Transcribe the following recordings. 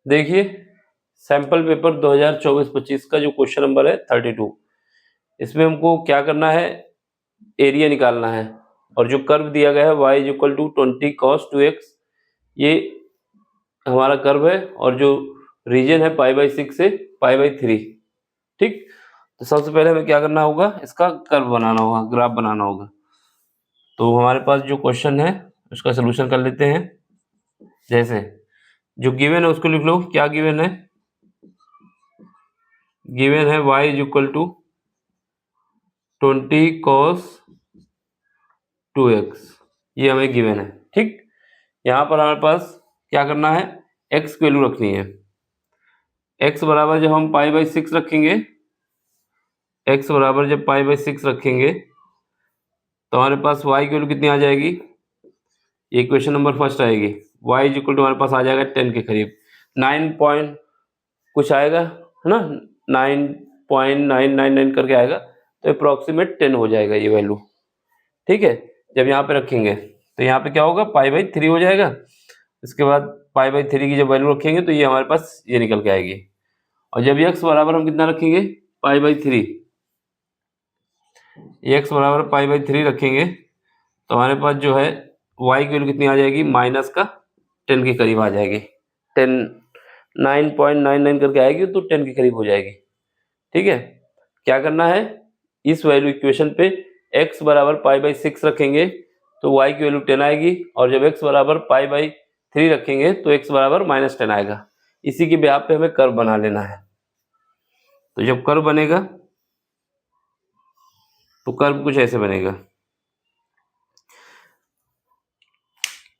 देखिए sample paper 2024-25 का जो क्वेश्चन नंबर है 32, इसमें हमको क्या करना है, एरिया निकालना है और जो कर्व दिया गया है y is equal to 20 cos 2x, ये हमारा कर्व है और जो रीजन है π/6 से π/3। ठीक, तो सबसे पहले हमें क्या करना होगा, इसका कर्व बनाना होगा, ग्राफ बनाना होगा। तो हमारे पास जो क्वेश्चन है उसका सोल्यूशन कर लेते हैं। जैसे जो गिवन है उसको लिख लो, क्या गिवन है, गिवन है y is equal to 20 cos 2x, ये हमें गिवन है। ठीक, यहाँ पर हमारे पास क्या करना है, x की वैल्यू रखनी है। x बराबर जब हम π/6 रखेंगे, x बराबर जब π/6 रखेंगे तो हमारे पास y की वैल्यू कितनी आ जाएगी, ये क्वेश्चन नंबर फर्स्ट आएगी। y इज इक्वल टू हमारे पास आ जाएगा 10 के करीब, 9 पॉइंट कुछ आएगा है ना, 9.999 करके आएगा, तो अप्रॉक्सीमेट 10 हो जाएगा ये वैल्यू। ठीक है, जब यहाँ पे रखेंगे तो यहाँ पे क्या होगा, π/3 हो जाएगा। इसके बाद π/3 की जब वैल्यू रखेंगे तो ये हमारे पास ये निकल के आएगी। और जब x बराबर हम कितना रखेंगे, π/3, x बराबर π/3 रखेंगे तो हमारे पास जो है y की वैल्यू कितनी आ जाएगी, माइनस का 10 के करीब आ जाएगी। 10 9.99 करके आएगी तो 10 के करीब हो जाएगी। ठीक है, क्या करना है, इस वैल्यू इक्वेशन पे x बराबर π/6 रखेंगे तो y की वैल्यू 10 आएगी, और जब x बराबर π/3 रखेंगे तो x बराबर -10 आएगा। इसी के ब्याह पे हमें कर्व बना लेना है। तो जब कर्व बनेगा तो कर्व कुछ ऐसे बनेगा।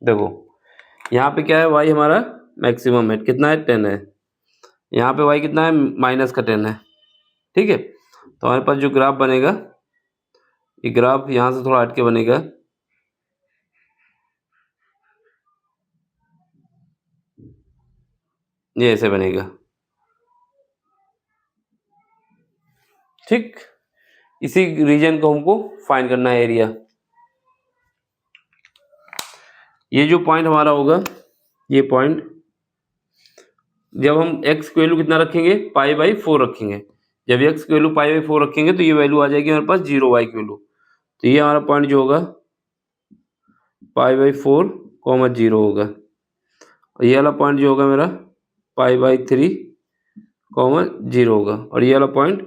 देखो यहाँ पे क्या है, y हमारा मैक्सिमम है, कितना है, 10 है। यहाँ पे y कितना है, माइनस का 10 है। ठीक है, तो हमारे पास जो ग्राफ बनेगा, ये ग्राफ यहाँ से थोड़ा हट के बनेगा। ये ऐसे बनेगा। ठीक, इसी रीजन को हमको फाइंड करना है, एरिया। ये जो पॉइंट हमारा होगा, ये पॉइंट जब हम x की वैल्यू कितना रखेंगे, π/4 रखेंगे। जब x की वैल्यू π/4 रखेंगे तो ये वैल्यू आ जाएगी हमारे पास 0 y की वैल्यू। तो ये हमारा पॉइंट जो होगा π/4, 0 होगा। और ये वाला पॉइंट जो होगा मेरा π/3, 0 होगा। और ये वाला पॉइंट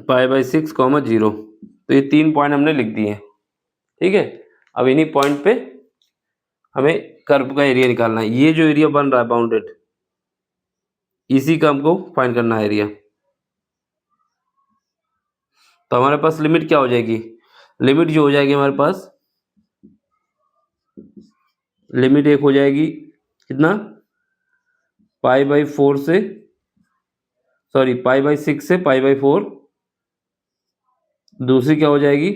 π/6, 0। तो ये 3 पॉइंट हमने लिख दिए। ठीक है, अब इन्हीं पॉइंट पे हमें कर्व का एरिया निकालना है। ये जो एरिया बन रहा है बाउंडेड, इसी का हमको फाइंड करना है एरिया। तो हमारे पास लिमिट क्या हो जाएगी, लिमिट जो हो जाएगी हमारे पास, लिमिट एक हो जाएगी कितना, π/4 से, सॉरी π/6 से π/4। दूसरी क्या हो जाएगी,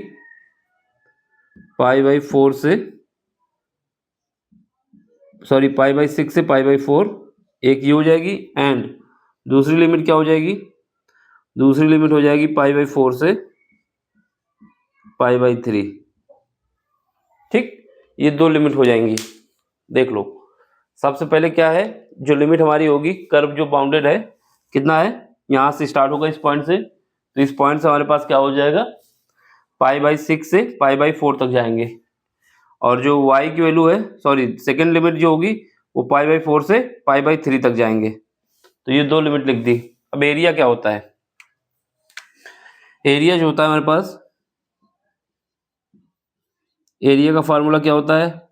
π/4 से, सॉरी π/6 से π/4, एक ये हो जाएगी। एंड दूसरी लिमिट क्या हो जाएगी, दूसरी लिमिट हो जाएगी π/4 से π/3। ठीक, ये दो लिमिट हो जाएंगी। देख लो, सबसे पहले क्या है, जो लिमिट हमारी होगी, कर्व जो बाउंडेड है कितना है, यहाँ से स्टार्ट होगा इस पॉइंट से, तो इस पॉइंट से हमारे पास क्या हो जाएगा, π/6 से π/4 तक जाएंगे। और जो y की वैल्यू है, सॉरी सेकेंड लिमिट जो होगी वो π/4 से π/3 तक जाएंगे। तो ये दो लिमिट लिख दी। अब एरिया क्या होता है, एरिया जो होता है हमारे पास, एरिया का फार्मूला क्या होता है,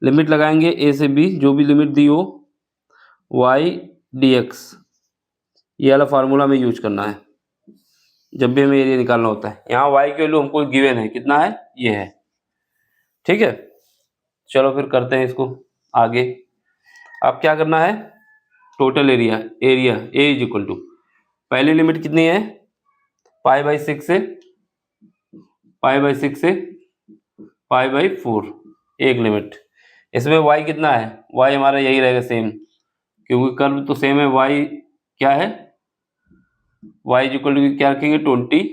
लिमिट लगाएंगे a से b, जो भी लिमिट दी हो, y dx, ये वाला फार्मूला हमें यूज करना है जब भी हमें एरिया निकालना होता है। यहाँ y की वैल्यू हमको गिवन है, कितना है, ये है। ठीक है, चलो फिर करते हैं इसको आगे। अब क्या करना है, total area, area a is equal to, पहली लिमिट कितनी है, π/6 से π/6 से π/4, एक लिमिट। इसमें y कितना है, y हमारा यही रहेगा सेम, क्योंकि कर्व तो सेम है। y क्या है, y इज इक्वल टू क्या रखेंगे, 20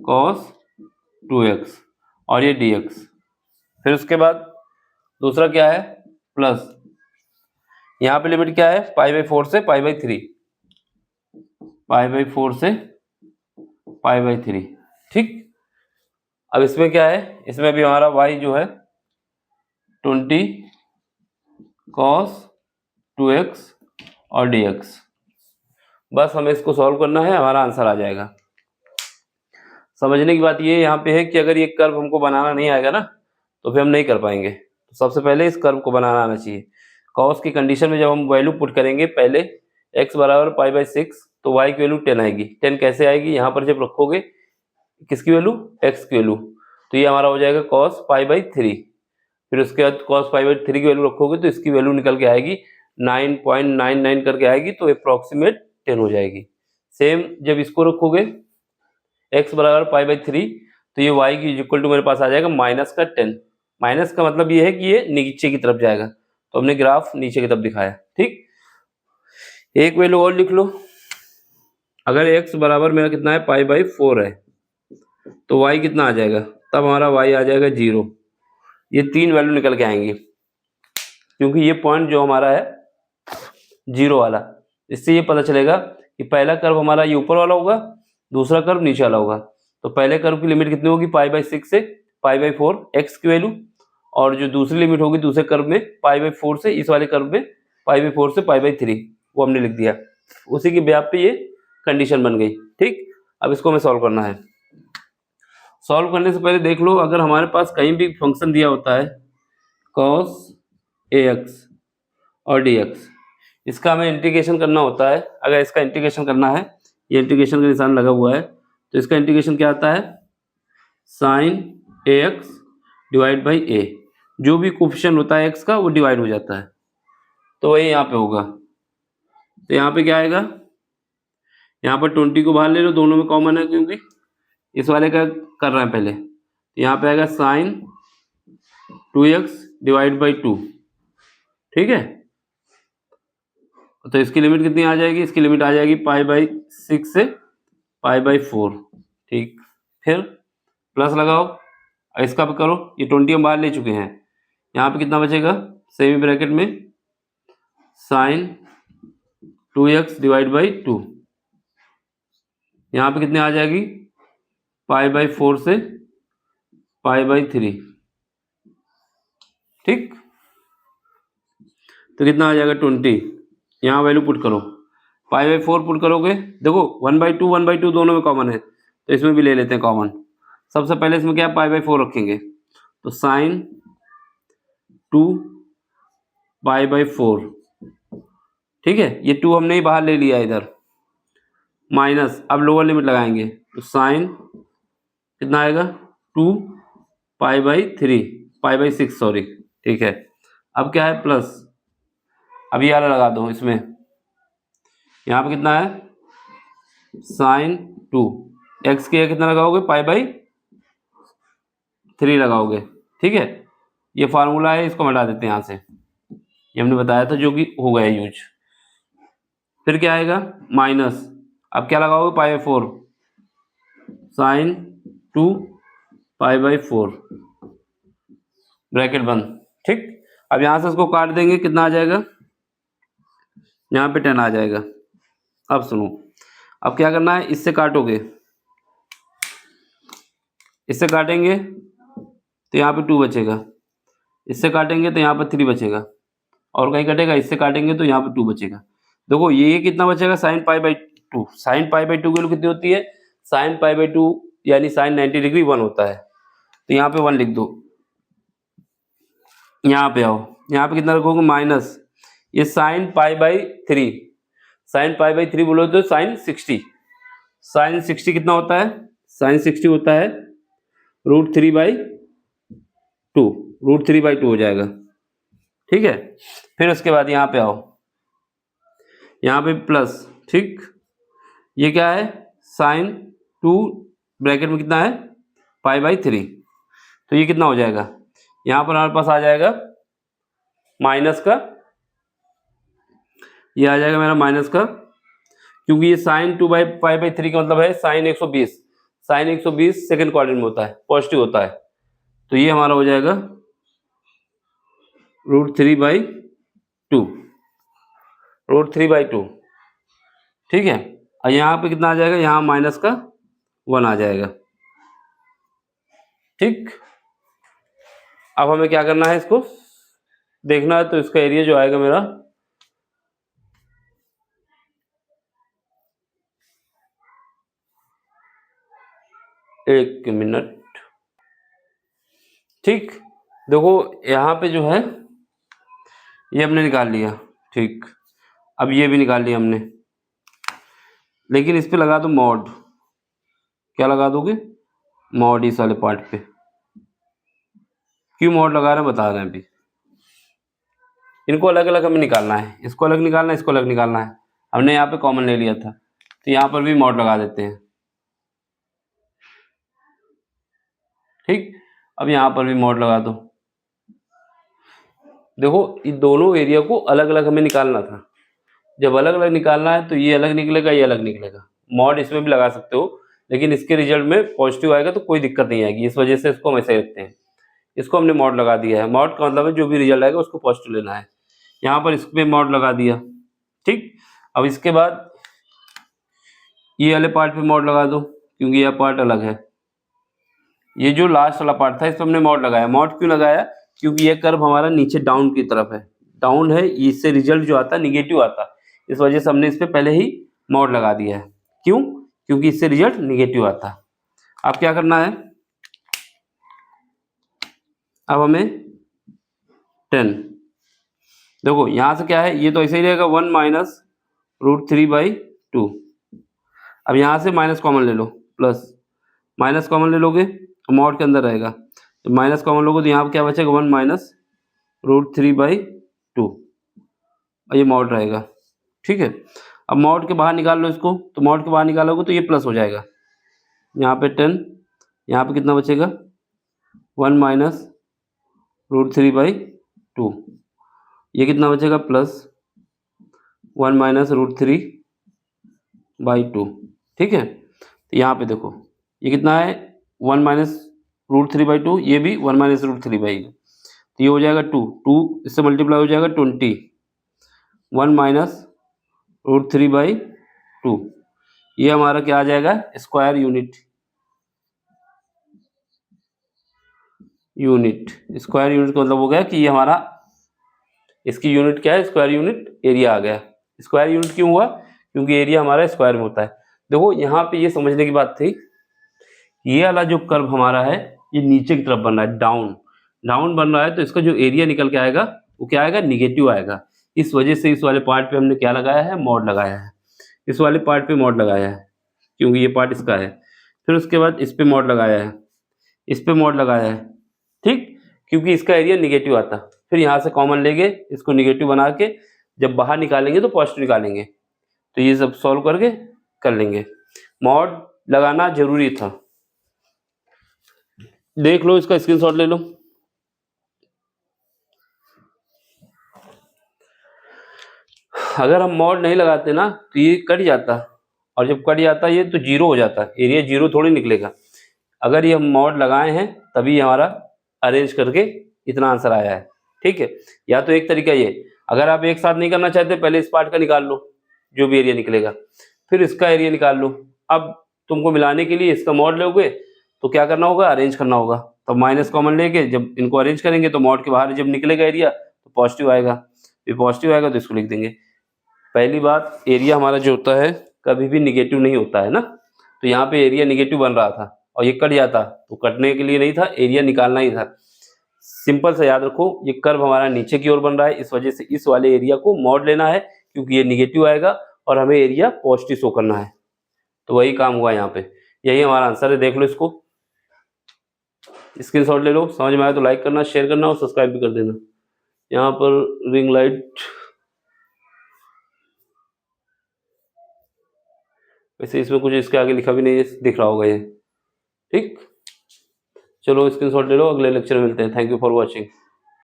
cos 2x, और ये dx। फिर उसके बाद दूसरा क्या है, प्लस यहाँ पे लिमिट क्या है, π/4 से π/3, π/4 से π/3, ठीक। अब इसमें क्या है, इसमें भी हमारा y जो है 20 cos 2x और dx, बस हमें इसको सॉल्व करना है, हमारा आंसर आ जाएगा। समझने की बात ये यहाँ पे है कि अगर ये कर्व हमको बनाना नहीं आएगा ना तो फिर हम नहीं कर पाएंगे। तो सबसे पहले इस कर्व को बनाना आना चाहिए। कॉस की कंडीशन में जब हम वैल्यू पुट करेंगे, पहले x बराबर π/6 तो y की वैल्यू 10 आएगी। 10 कैसे आएगी, यहाँ पर जब रखोगे किसकी वैल्यू, x की वैल्यू, तो ये हमारा हो जाएगा cos π/3। फिर उसके बाद cos π/3 की वैल्यू रखोगे तो इसकी वैल्यू निकल के आएगी 9.99 करके आएगी, तो अप्रोक्सीमेट 10 हो जाएगी। सेम जब इसको रखोगे x बराबर π/3 तो ये y की इक्वल टू मेरे पास आ जाएगा -10। माइनस का मतलब ये है कि ये नीचे की तरफ जाएगा, तो हमने ग्राफ नीचे की तरफ दिखाया, ठीक। एक वैल्यू और लिख लो, अगर x बराबर मेरा कितना है π/4 है तो y कितना आ जाएगा, तब हमारा y आ जाएगा 0। ये 3 वैल्यू निकल के आएंगी क्योंकि ये पॉइंट जो हमारा है 0 वाला, इससे ये पता चलेगा कि पहला कर्व हमारा ये ऊपर वाला होगा, दूसरा कर्व नीचे वाला होगा। तो पहले कर्व की लिमिट कितनी होगी, π/6 से π/4 x की वैल्यू, और जो दूसरी लिमिट होगी दूसरे कर्व में π/4 से, इस वाले कर्व में π/4 से π/3, वो हमने लिख दिया। उसी की ब्याज पे ये कंडीशन बन गई, ठीक। अब इसको हमें सॉल्व करना है। सॉल्व करने से पहले देख लो, अगर हमारे पास कहीं भी फंक्शन दिया होता है cos ax और dx, इसका हमें इंटीग्रेशन करना होता है। अगर इसका इंटीग्रेशन करना है, ये इंटीग्रेशन का निशान लगा हुआ है, तो इसका इंटीग्रेशन क्या आता है, sin ax divide by a, जो भी कोफिशिएंट होता है x का वो डिवाइड हो जाता है, तो वही यहाँ पे होगा। तो यहाँ पे क्या आएगा, यहाँ पर 20 को बाहर ले लो, दोनों में कॉमन है क्योंकि इस वाले का कर रहे हैं पहले, तो यहाँ पे आएगा sin 2x डिवाइड बाई 2, ठीक है। तो इसकी लिमिट कितनी आ जाएगी, इसकी लिमिट आ जाएगी π/6 से π/4, ठीक। फिर प्लस लगाओ, इसका भी करो, ये 20 हम बाहर ले चुके हैं, यहाँ पे कितना बचेगा, सेमी ब्रैकेट में sin 2x डिवाइड बाई 2, यहाँ पे कितने आ जाएगी π/4 से π/3, ठीक। तो कितना आ जाएगा 20, यहाँ वैल्यू पुट करो, π/4 पुट करोगे, देखो 1/2 1/2 दोनों में कॉमन है, तो इसमें भी ले लेते हैं कॉमन। सबसे पहले इसमें क्या π/4 रखेंगे, तो sin 2 π/4, ठीक है। ये 2 हमने ही बाहर ले लिया इधर, माइनस, अब लोअर लिमिट लगाएंगे, तो sin कितना आएगा 2 π/3 π/6 सॉरी, ठीक है। अब क्या है प्लस, अब ये वाला लगा दो इसमें, यहाँ पे कितना है sin 2, x के कितना लगाओगे π/3 लगाओगे, ठीक है। ये फार्मूला है, इसको हटा देते हैं यहाँ से, ये हमने बताया था जो कि हो गया यूज। फिर क्या आएगा माइनस, अब क्या लगाओगे π/4, sin 2 π/4 ब्रैकेट बंद, ठीक। अब यहाँ से इसको काट देंगे, कितना आ जाएगा, यहाँ पे 10 आ जाएगा। अब सुनो, अब क्या करना है, इससे काटोगे, इससे काटेंगे तो यहाँ पे 2 बचेगा, इससे काटेंगे तो यहाँ पर 3 बचेगा, और कहीं कटेगा, इससे काटेंगे तो यहाँ पर 2 बचेगा। देखो ये कितना बचेगा sin π/2, sin π/2 की वैल्यू कितनी होती है, sin π/2 यानी sin 90 डिग्री 1 होता है, तो यहाँ पे 1 लिख दो। यहाँ पे आओ, यहाँ पे कितना रखोगे माइनस, ये sin π/3, sin π/3 बोलो तो sin 60, sin 60 कितना होता है, sin 60 होता है √3/2, √3/2 हो जाएगा, ठीक है। फिर उसके बाद यहाँ पे आओ, यहाँ पे प्लस, ठीक। ये क्या है sin 2 ब्रैकेट में कितना है π/3, तो ये कितना हो जाएगा, यहाँ पर हमारे पास आ जाएगा माइनस का, ये आ जाएगा मेरा माइनस का, क्योंकि ये sin 2/π/3 का मतलब है sin 120, sin 120 सेकेंड क्वाड्रेंट में होता है, पॉजिटिव होता है, तो ये हमारा हो जाएगा √3/2, √3/2, ठीक है। और यहाँ पे कितना आ जाएगा, यहाँ माइनस का 1 आ जाएगा, ठीक। अब हमें क्या करना है, इसको देखना है। तो इसका एरिया जो आएगा मेरा, एक मिनट, ठीक। देखो यहाँ पे जो है ये हमने निकाल लिया, ठीक। अब ये भी निकाल लिया हमने, लेकिन इस पे लगा दो मॉड। क्या लगा दोगे, मॉड इस वाले पार्ट पे। क्यों मॉड लगा रहे हैं, बता रहे हैं अभी। इनको अलग अलग हमें निकालना है, इसको अलग निकालना है, इसको अलग निकालना है। हमने यहाँ पे कॉमन ले लिया था, तो यहाँ पर भी मॉड लगा देते हैं, ठीक। अब यहाँ पर भी मॉड लगा दो। देखो इन दोनों एरिया को अलग अलग हमें निकालना था। जब अलग अलग निकालना है तो ये अलग निकलेगा, ये अलग निकलेगा। मॉड इसमें भी लगा सकते हो, लेकिन इसके रिजल्ट में पॉजिटिव आएगा तो कोई दिक्कत नहीं आएगी, इस वजह से इसको हम ऐसे रखते हैं। इसको हमने मॉड लगा दिया है। मॉड का मतलब है जो भी रिजल्ट आएगा उसको पॉजिटिव लेना है। यहाँ पर इसमें मॉड लगा दिया, ठीक। अब इसके बाद ये वाले पार्ट पे मॉड लगा दो, क्योंकि यह पार्ट अलग है। ये जो लास्ट वाला पार्ट था इस पर हमने मॉड लगाया। मॉड क्यों लगाया, क्योंकि ये कर्व हमारा नीचे डाउन की तरफ है, डाउन है, इससे रिजल्ट जो आता है निगेटिव आता है। इस वजह से हमने इस पे पहले ही मॉड लगा दिया है। क्यों, क्योंकि इससे रिजल्ट निगेटिव आता है। अब क्या करना है, अब हमें 10, देखो यहाँ से क्या है, ये तो ऐसे ही रहेगा 1 माइनस √3/2। अब यहाँ से माइनस कॉमन ले लो, प्लस माइनस कॉमन ले लोगे तो मॉड के अंदर रहेगा। तो माइनस कॉमन लोगे तो यहाँ पर क्या बचेगा, 1 माइनस √3/2, और ये मॉड रहेगा, ठीक है। अब मॉड के बाहर निकाल लो इसको, तो मॉड के बाहर निकालोगे तो ये प्लस हो जाएगा। यहाँ पे 10, यहाँ पे कितना बचेगा, 1 माइनस √3/2, ये कितना बचेगा, प्लस 1 माइनस √3/2, ठीक है। तो यहाँ पे देखो ये कितना है, 1 माइनस √3/2, ये भी 1 माइनस √3/2, तो ये हो जाएगा 2 इससे मल्टीप्लाई हो जाएगा 20, 1 माइनस √3/2, ये हमारा क्या आ जाएगा, स्क्वायर यूनिट। स्क्वायर यूनिट का मतलब हो गया कि ये हमारा, इसकी यूनिट क्या है, स्क्वायर यूनिट एरिया आ गया। स्क्वायर यूनिट क्यों हुआ, क्योंकि एरिया हमारा स्क्वायर में होता है। देखो यहाँ पे ये समझने की बात थी, ये वाला जो कर्व हमारा है ये नीचे की तरफ बन रहा है, डाउन बन रहा है, तो इसका जो एरिया निकल के आएगा वो क्या आएगा, निगेटिव आएगा। इस वजह से इस वाले पार्ट पे हमने क्या लगाया है, मॉड लगाया है। इस वाले पार्ट पे मॉड लगाया है क्योंकि ये पार्ट इसका है। फिर उसके बाद इस पे मॉड लगाया है, इस पे मॉड लगाया है, ठीक, क्योंकि इसका एरिया निगेटिव आता। फिर यहाँ से कॉमन लेंगे, इसको निगेटिव बना के जब बाहर निकालेंगे तो पॉजिटिव निकालेंगे। तो ये सब सॉल्व करके कर लेंगे। मॉड लगाना जरूरी था, देख लो, इसका स्क्रीनशॉट ले लो। अगर हम मॉड नहीं लगाते ना तो ये कट जाता, और जब कट जाता ये तो जीरो हो जाता, एरिया जीरो थोड़ी निकलेगा। अगर ये हम मॉड लगाए हैं तभी हमारा अरेंज करके इतना आंसर आया है, ठीक है। या तो एक तरीका ये, अगर आप एक साथ नहीं करना चाहते पहले इस पार्ट का निकाल लो जो भी एरिया निकलेगा, फिर इसका एरिया निकाल लो। अब तुमको मिलाने के लिए इसका मॉड लोगे तो क्या करना होगा, अरेंज करना होगा। तो माइनस कॉमन लेके जब इनको अरेंज करेंगे तो मॉड के बाहर जब निकलेगा एरिया तो पॉजिटिव आएगा, फिर पॉजिटिव आएगा तो इसको लिख देंगे। पहली बात, एरिया हमारा जो होता है कभी भी निगेटिव नहीं होता है ना, तो यहाँ पे एरिया निगेटिव बन रहा था और ये कट जाता तो कटने के लिए नहीं था, एरिया निकालना ही था। सिंपल सा याद रखो, ये कर्व हमारा नीचे की ओर बन रहा है, इस वजह से इस वाले एरिया को मॉड लेना है क्योंकि ये निगेटिव आएगा और हमें एरिया पॉजिटिव शो करना है। तो वही काम हुआ यहाँ पे, यही हमारा आंसर है। देख लो इसको, स्क्रीनशॉट ले लो। समझ में आया तो लाइक करना, शेयर करना और सब्सक्राइब भी कर देना। यहाँ पर रिंग लाइट, वैसे इसमें कुछ इसके आगे लिखा भी नहीं है, दिख रहा होगा ये, ठीक। चलो स्क्रीनशॉट ले लो, अगले लेक्चर में मिलते हैं। Thank you for watching.